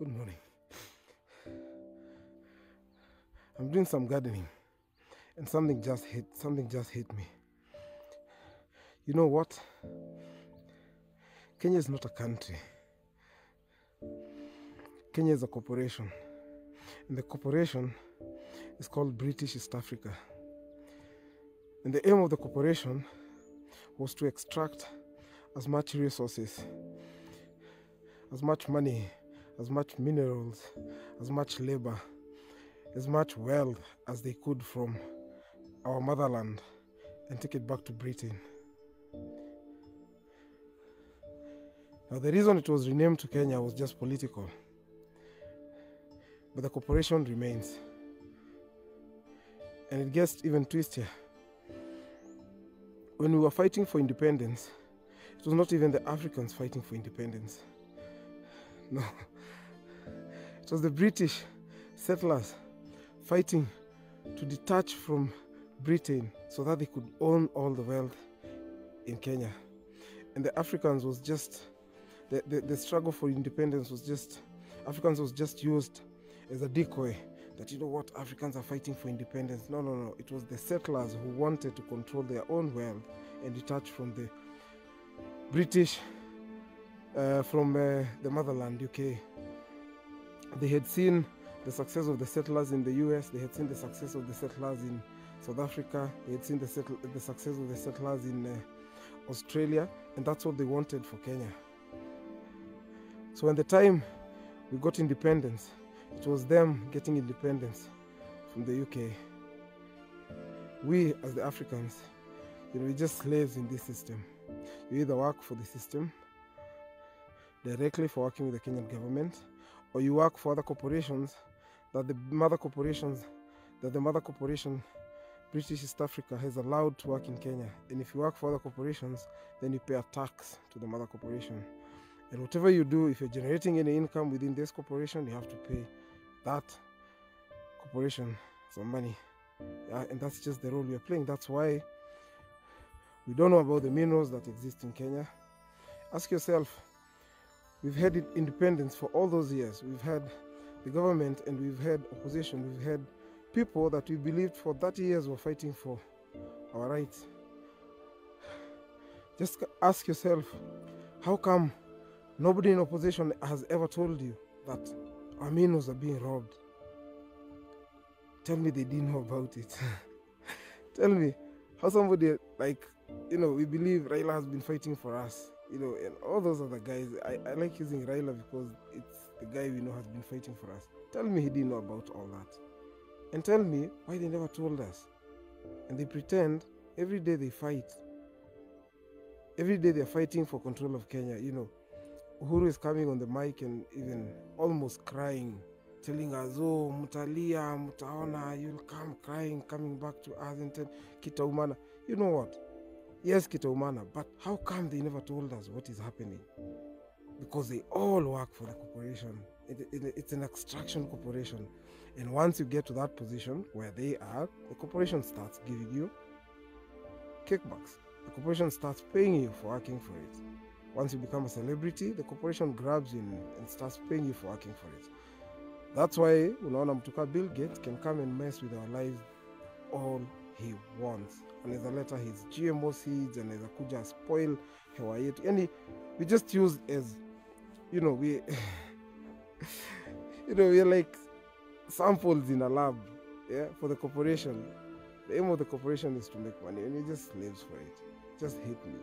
Good morning. I'm doing some gardening and something just hit me. You know what? Kenya is not a country. Kenya is a corporation. And the corporation is called British East Africa. And the aim of the corporation was to extract as much resources, as much money, as much minerals, as much labor, as much wealth as they could from our motherland and take it back to Britain. Now, the reason it was renamed to Kenya was just political, but the corporation remains. And it gets even twistier. When we were fighting for independence, it was not even the Africans fighting for independence. No. It was the British settlers fighting to detach from Britain so that they could own all the wealth in Kenya. And the Africans was just, the struggle for independence was just, Africans was just used as a decoy that, you know what, Africans are fighting for independence. No. It was the settlers who wanted to control their own wealth and detach from the British, from the motherland, UK. They had seen the success of the settlers in the US, they had seen the success of the settlers in South Africa, they had seen the success of the settlers in Australia, and that's what they wanted for Kenya. So when the time we got independence, it was them getting independence from the UK. We, as the Africans, we're just slaves in this system. You either work for the system directly for working with the Kenyan government, or you work for other corporations that the mother corporation, British East Africa, has allowed to work in Kenya. And if you work for other corporations, then you pay a tax to the mother corporation. And whatever you do, if you're generating any income within this corporation, you have to pay that corporation some money. And that's just the role we are playing. That's why we don't know about the minerals that exist in Kenya. Ask yourself, we've had independence for all those years. We've had the government and we've had opposition. We've had people that we believed for 30 years were fighting for our rights. Just ask yourself, how come nobody in opposition has ever told you that our minerals are being robbed? Tell me they didn't know about it. Tell me how somebody we believe Raila has been fighting for us, and all those other guys. I like using Raila because it's the guy we know has been fighting for us. Tell me he didn't know about all that. And tell me why they never told us. And they pretend every day they fight. Every day they're fighting for control of Kenya. Uhuru is coming on the mic and even almost crying, telling us, oh, mutalia, mutaona, you'll come crying, coming back to us and tell Kitaumana. You know what? Yes, Kitaumana, but how come they never told us what is happening? Because they all work for the corporation. It's an extraction corporation. And once you get to that position where they are, the corporation starts giving you kickbacks. The corporation starts paying you for working for it. Once you become a celebrity, the corporation grabs you and starts paying you for working for it. That's why unaona mtuka Bill Gates can come and mess with our lives all he wants. Anaweza leta his GMO seeds, anaweza kuja spoil hewa yetu. Yani we just use as we're like samples in a lab, for the corporation. The aim of the corporation is to make money, and we're just slaves for it. Just hate me.